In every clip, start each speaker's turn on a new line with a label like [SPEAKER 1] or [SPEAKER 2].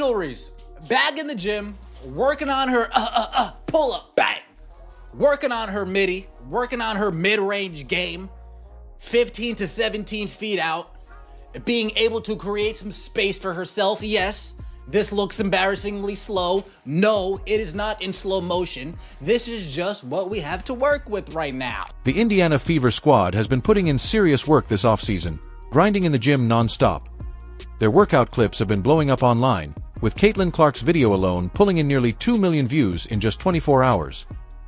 [SPEAKER 1] Angel Reese, back in the gym, working on her pull-up, bang. Working on her midi, working on her mid-range game, 15 to 17 feet out, being able to create some space for herself. Yes, this looks embarrassingly slow. No, it is not in slow motion. This is just what we have to work with right now.
[SPEAKER 2] The Indiana Fever squad has been putting in serious work this offseason, grinding in the gym non-stop. Their workout clips have been blowing up online, with Caitlin Clark's video alone pulling in nearly 2 million views in just 24 hours.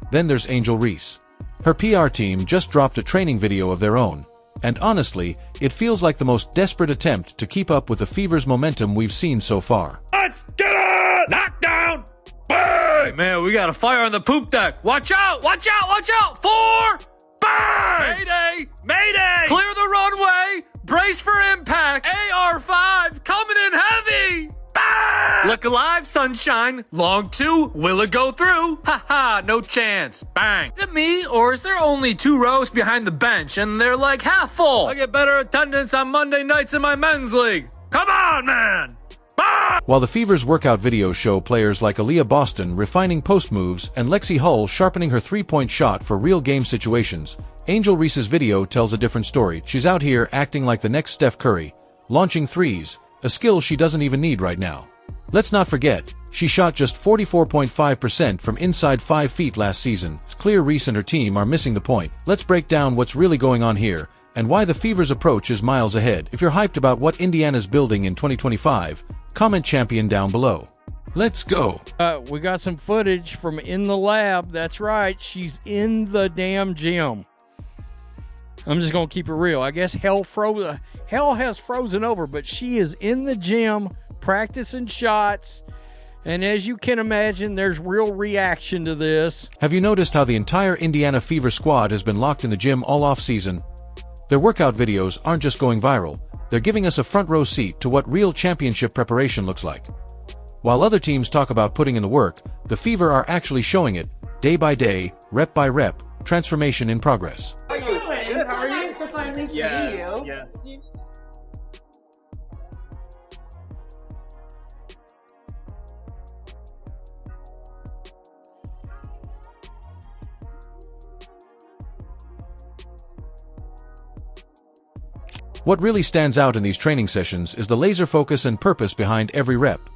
[SPEAKER 2] Then there's Angel Reese. Her PR team just dropped a training video of their own, and honestly, it feels like the most desperate attempt to keep up with the Fever's momentum we've seen so far.
[SPEAKER 3] Let's get it! Knockdown! Bang!
[SPEAKER 4] Hey man, we got a fire on the poop deck. Watch out! Watch out! Watch out! 4!
[SPEAKER 3] Bang!
[SPEAKER 4] Mayday!
[SPEAKER 3] Mayday!
[SPEAKER 4] Clear the runway! Brace for impact! AR-5 coming in heavy!
[SPEAKER 3] Bang!
[SPEAKER 4] Look alive, sunshine. Long 2, will it go through? Haha, no chance. Bang. Is it me, or is there only 2 rows behind the bench and they're like half full? I get better attendance on Monday nights in my men's league.
[SPEAKER 3] Come on, man! Bang!
[SPEAKER 2] While the Fever's workout videos show players like Aaliyah Boston refining post moves and Lexi Hull sharpening her three-point shot for real game situations, Angel Reese's video tells a different story. She's out here acting like the next Steph Curry, launching threes, a skill she doesn't even need right now. Let's not forget, she shot just 44.5% from inside 5 feet last season. It's clear Reese and her team are missing the point. Let's break down what's really going on here, and why the Fever's approach is miles ahead. If you're hyped about what Indiana's building in 2025, comment champion down below. Let's go.
[SPEAKER 5] We got some footage from in the lab. That's right, she's in the damn gym. I'm just gonna keep it real. I guess hell has frozen over, but she is in the gym practicing shots, and as you can imagine, there's real reaction to this.
[SPEAKER 2] Have you noticed how the entire Indiana Fever squad has been locked in the gym all off-season? Their workout videos aren't just going viral, they're giving us a front-row seat to what real championship preparation looks like. While other teams talk about putting in the work, the Fever are actually showing it, day by day, rep by rep, transformation in progress.
[SPEAKER 6] Good, how are you? So finally to meet you.
[SPEAKER 7] Yes.
[SPEAKER 2] What really stands out in these training sessions is the laser focus and purpose behind every rep.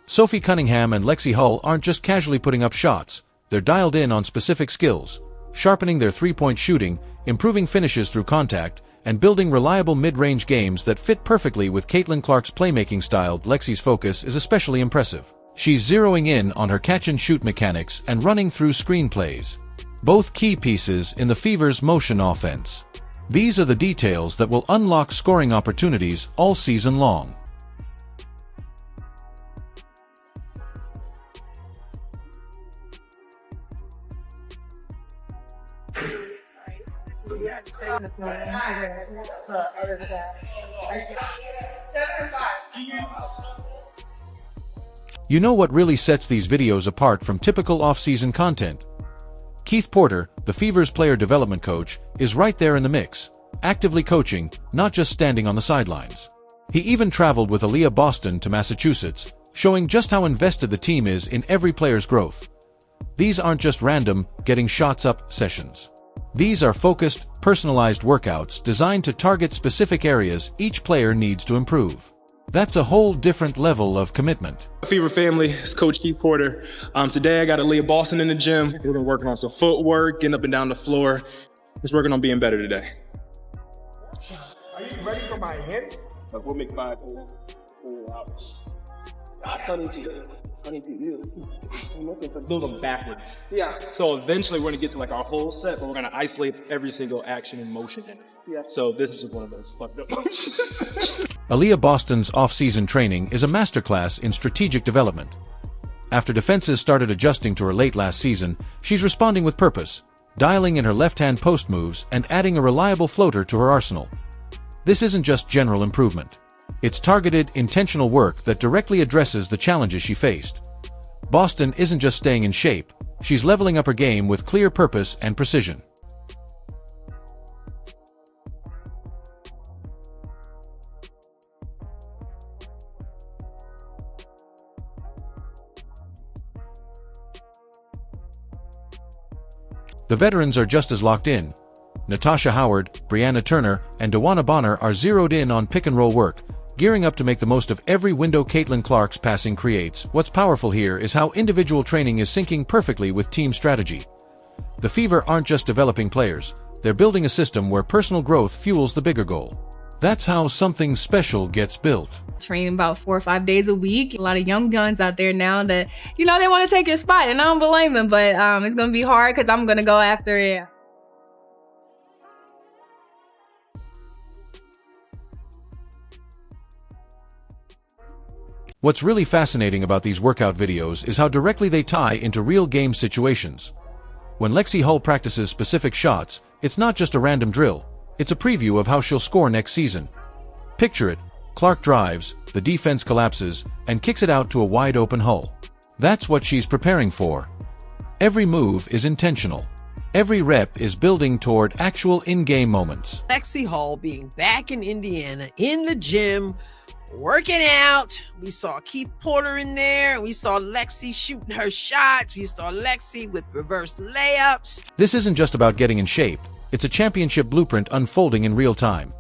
[SPEAKER 2] Sophie Cunningham and Lexi Hull aren't just casually putting up shots, they're dialed in on specific skills, sharpening their three-point shooting, improving finishes through contact, and building reliable mid-range games that fit perfectly with Caitlin Clark's playmaking style. Lexi's focus is especially impressive. She's zeroing in on her catch-and-shoot mechanics and running through screen plays, both key pieces in the Fever's motion offense. These are the details that will unlock scoring opportunities all season long. You know what really sets these videos apart from typical off-season content? Keith Porter, the Fever's player development coach, is right there in the mix, actively coaching, not just standing on the sidelines. He even traveled with Aaliyah Boston to Massachusetts, showing just how invested the team is in every player's growth. These aren't just random, getting shots up sessions. These are focused, personalized workouts designed to target specific areas each player needs to improve. That's a whole different level of commitment.
[SPEAKER 7] Fever family, it's Coach Keith Porter. Today I got Aaliyah Boston in the gym. We're been working on some footwork, getting up and down the floor. Just working on being better today.
[SPEAKER 6] Are you ready for my hit?
[SPEAKER 7] We'll make 5 hours. Those are backwards.
[SPEAKER 6] Yeah.
[SPEAKER 7] So eventually we're gonna get to like our whole set, but we're gonna isolate every single action and motion in it.
[SPEAKER 6] Yeah.
[SPEAKER 7] So this is just one of those fucked up motions.
[SPEAKER 2] Aaliyah Boston's off-season training is a masterclass in strategic development. After defenses started adjusting to her late last season, she's responding with purpose, dialing in her left-hand post moves and adding a reliable floater to her arsenal. This isn't just general improvement. It's targeted, intentional work that directly addresses the challenges she faced. Boston isn't just staying in shape, she's leveling up her game with clear purpose and precision. The veterans are just as locked in. Natasha Howard, Brianna Turner, and Dawana Bonner are zeroed in on pick-and-roll work, gearing up to make the most of every window Caitlin Clark's passing creates. What's powerful here is how individual training is syncing perfectly with team strategy. The Fever aren't just developing players, they're building a system where personal growth fuels the bigger goal. That's how something special gets built.
[SPEAKER 8] Training about 4 or 5 days a week. A lot of young guns out there now that, they want to take your spot, and I don't blame them, but it's going to be hard because I'm going to go after it.
[SPEAKER 2] What's really fascinating about these workout videos is how directly they tie into real game situations. When Lexi Hull practices specific shots, it's not just a random drill, it's a preview of how she'll score next season. Picture it, Clark drives, the defense collapses, and kicks it out to a wide-open Hull. That's what she's preparing for. Every move is intentional. Every rep is building toward actual in-game moments.
[SPEAKER 9] Lexi Hull being back in Indiana, in the gym, working out. We saw Keith Porter in there. We saw Lexi shooting her shots. We saw Lexi with reverse layups.
[SPEAKER 2] This isn't just about getting in shape. It's a championship blueprint unfolding in real time.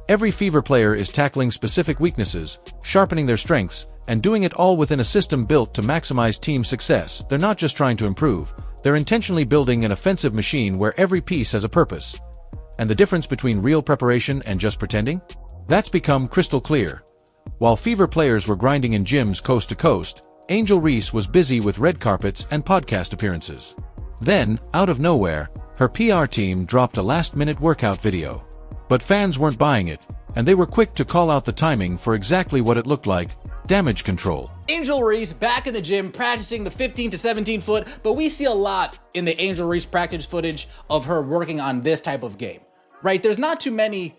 [SPEAKER 2] Every Fever player is tackling specific weaknesses, sharpening their strengths, and doing it all within a system built to maximize team success. They're not just trying to improve. They're intentionally building an offensive machine where every piece has a purpose. And the difference between real preparation and just pretending? That's become crystal clear. While Fever players were grinding in gyms coast to coast, Angel Reese was busy with red carpets and podcast appearances. Then, out of nowhere, her PR team dropped a last-minute workout video. But fans weren't buying it, and they were quick to call out the timing for exactly what it looked like: damage control.
[SPEAKER 1] Angel Reese back in the gym practicing the 15 to 17 foot, but we see a lot in the Angel Reese practice footage of her working on this type of game, right? There's not too many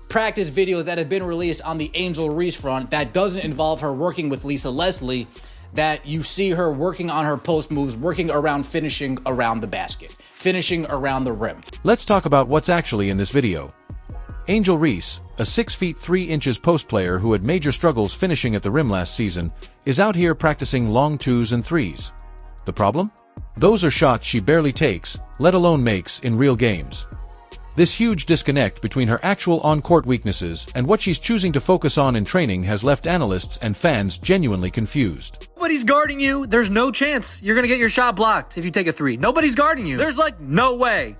[SPEAKER 1] practice videos that have been released on the Angel Reese front that doesn't involve her working with Lisa Leslie, that you see her working on her post moves, working around finishing around the basket, finishing around the rim.
[SPEAKER 2] Let's talk about what's actually in this video. Angel Reese, a 6 feet 3 inches post player who had major struggles finishing at the rim last season, is out here practicing long 2s and 3s. The problem? Those are shots she barely takes, let alone makes, in real games. This huge disconnect between her actual on-court weaknesses and what she's choosing to focus on in training has left analysts and fans genuinely confused.
[SPEAKER 4] Nobody's guarding you. There's no chance you're going to get your shot blocked if you take a 3. Nobody's guarding you. There's no way.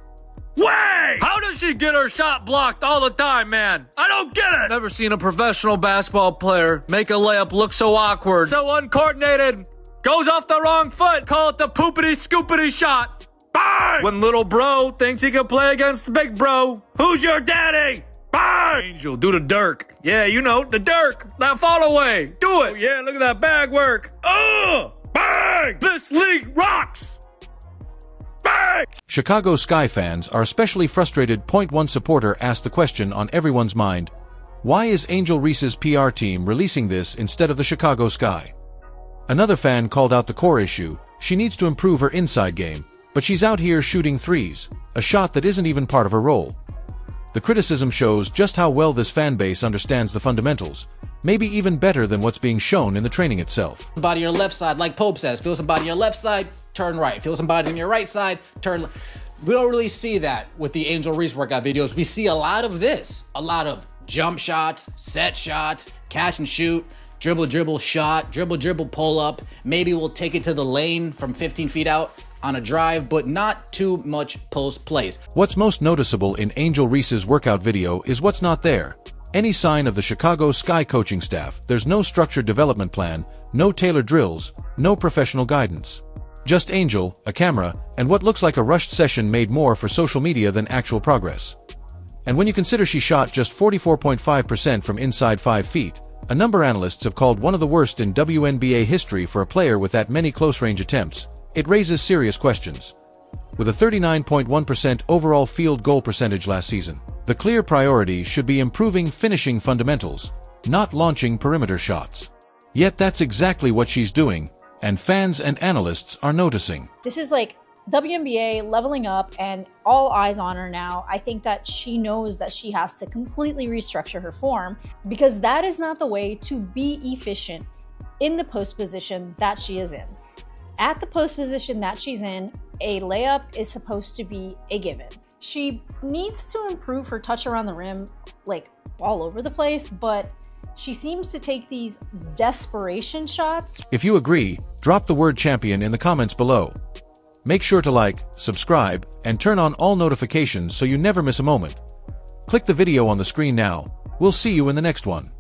[SPEAKER 3] Way!
[SPEAKER 4] How does she get her shot blocked all the time, man?
[SPEAKER 3] I don't get it!
[SPEAKER 4] Never seen a professional basketball player make a layup look so awkward, so uncoordinated. Goes off the wrong foot. Call it the poopity-scoopity shot.
[SPEAKER 3] Bang!
[SPEAKER 4] When little bro thinks he can play against the big bro.
[SPEAKER 3] Who's your daddy? Bang!
[SPEAKER 4] Angel, do the Dirk. Yeah, the Dirk. That fall away. Do it. Yeah, look at that bag work.
[SPEAKER 3] Bang!
[SPEAKER 4] This league rocks.
[SPEAKER 3] Bang!
[SPEAKER 2] Chicago Sky fans are especially frustrated. One supporter asked the question on everyone's mind: why is Angel Reese's PR team releasing this instead of the Chicago Sky? Another fan called out the core issue: she needs to improve her inside game, but she's out here shooting 3s, a shot that isn't even part of her role. The criticism shows just how well this fan base understands the fundamentals, maybe even better than what's being shown in the training itself.
[SPEAKER 1] Somebody on your left side, like Pope says, feel somebody on your left side, turn right. Feel somebody on your right side, turn left. We don't really see that with the Angel Reese workout videos. We see a lot of this, a lot of jump shots, set shots, catch and shoot, dribble, shot, dribble, pull up. Maybe we'll take it to the lane from 15 feet out on a drive, but not too much post plays.
[SPEAKER 2] What's most noticeable in Angel Reese's workout video is what's not there. Any sign of the Chicago Sky coaching staff. There's no structured development plan, no tailored drills, no professional guidance. Just Angel, a camera, and what looks like a rushed session made more for social media than actual progress. And when you consider she shot just 44.5% from inside 5 feet, a number analysts have called one of the worst in WNBA history for a player with that many close-range attempts, it raises serious questions. With a 39.1% overall field goal percentage last season, the clear priority should be improving finishing fundamentals, not launching perimeter shots. Yet that's exactly what she's doing, and fans and analysts are noticing.
[SPEAKER 10] This is like WNBA leveling up and all eyes on her now. I think that she knows that she has to completely restructure her form, because that is not the way to be efficient in the post position that she is in. At the post position that she's in, a layup is supposed to be a given. She needs to improve her touch around the rim, like all over the place, but she seems to take these desperation shots.
[SPEAKER 2] If you agree, drop the word champion in the comments below. Make sure to like, subscribe, and turn on all notifications so you never miss a moment. Click the video on the screen now. We'll see you in the next one.